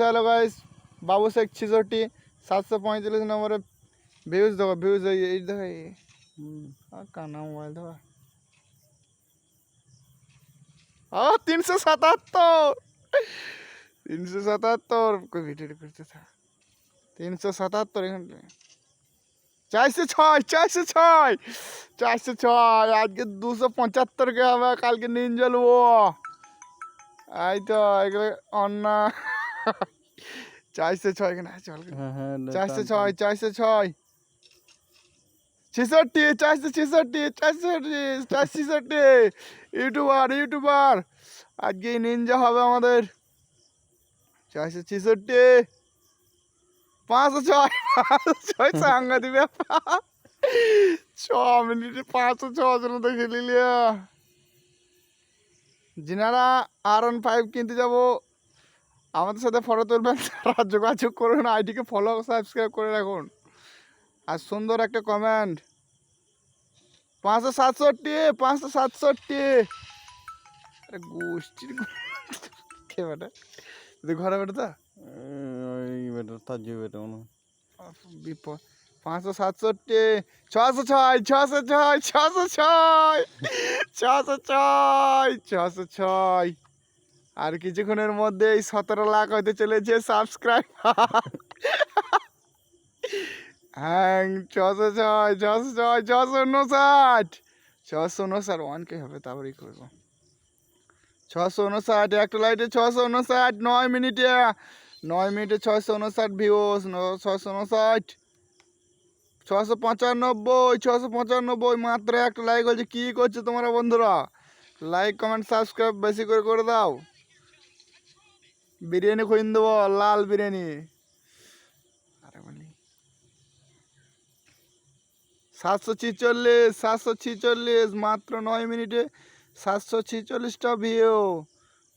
Hello guys, বাবু শেখ 66 745 নম্বরে views দেখো, views এই দেখো কানা মোবাইল দেখো 377 ভিডিও করতে থাক 377 এখানে 406 আজকে 275 কে হবে, কালকে নিন জ্বলবো। এই তো এগুলো অন্য 406 এখানে চল 406 406 66 466 466 ইউটিউবার আজকে নিনজা হবে আমাদের 466 506 সাংঘাতিক ব্যাপার 6 মিনিটে 506 জন তো খেলে লিয়া। যিনারা R15 কিনতে যাবো আমাদের সাথে ফটো তুলবেন, তারা যোগাযোগ করুন, আইডিকে ফলো সাবস্ক্রাইব করে রাখুন আর সুন্দর একটা কমেন্ট। 567 আরে গোষ্ঠীর কে বেটা ঘরে বেটা তা বেটা তার যে বেটা মনে বিপদ 567 606 আর কিছুক্ষণের মধ্যে 17 লাখ হইতে চলেছে সাবস্ক্রাইব। হ্যাঁ 659 ওয়ানকে হবে, তারপরেই করবো 659 একটা লাইটে 659 9 মিনিটে 659 ভিউস 659 695 মাত্র একটা লাইক হচ্ছে। কি করছো তোমরা বন্ধুরা? লাইক কমেন্ট সাবস্ক্রাইব বেশি করে দাও। বিরিয়ানি খুঁজে দেবো, লাল বিরিয়ানি। আরে বলি 746 মাত্র 9 মিনিটে 746টা ভিউ।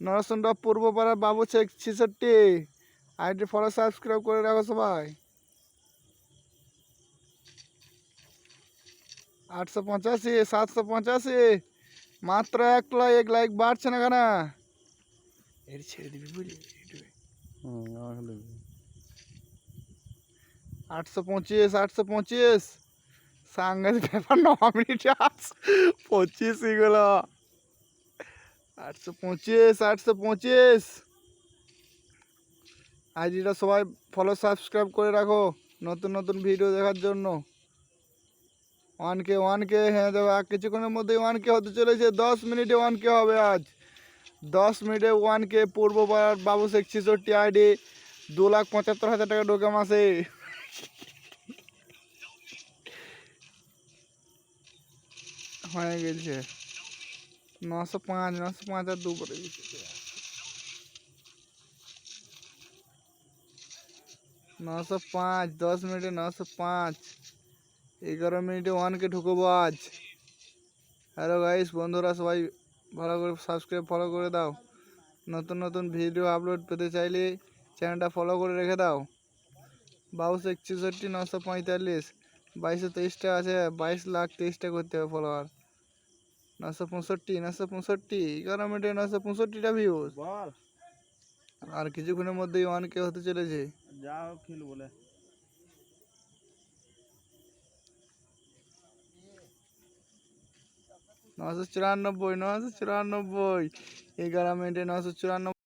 নরসুন্ডা পূর্বপাড়া বাবু শেখ 66 আইডি ফলো সাবস্ক্রাইব করে রাখো সবাই। 885 785 মাত্র এক লাইক বাড়ছে না কেন? এর ছেড়ে দিবি বুঝলি ইউটিউবে। 825 সাংঘাতিক ব্যাপার 9 মিনিটে 825 এগুলো 825 আইডিটা সবাই ফলো সাবস্ক্রাইব করে রাখো নতুন ভিডিও দেখার জন্য। 1K হ্যাঁ দেবো কিছুক্ষণের মধ্যে 1K হতে চলেছে। 10 মিনিটে 1K হবে আজ। 10 মিনিটে 1K পূর্ববার বাবু শেখ 66 আইডি 2,75,000 টাকা ঢোকে মাসে। হয়ে গেছে 905 আর 2 করে দিচ্ছে 905। 10 মিনিটে 905 11 মিনিটে 1K ঢুকবো আজ। হ্যালো গাইস, বন্ধুরা সবাই ভালো করে সাবস্ক্রাইব ফলো করে দাও। নতুন ভিডিও আপলোড পেতে চাইলে চ্যানেলটা ফলো করে রেখে দাও। বাবু শেখ 66 945 2223টা আছে, 22,23,000 করতে হবে ফলোয়ার। 965 11 মিনিটে 965টা ভিউজ। আর কিছুক্ষণের মধ্যেই 1K হতে চলেছে। যাও খেল বলে 994 11 মিনিটে 994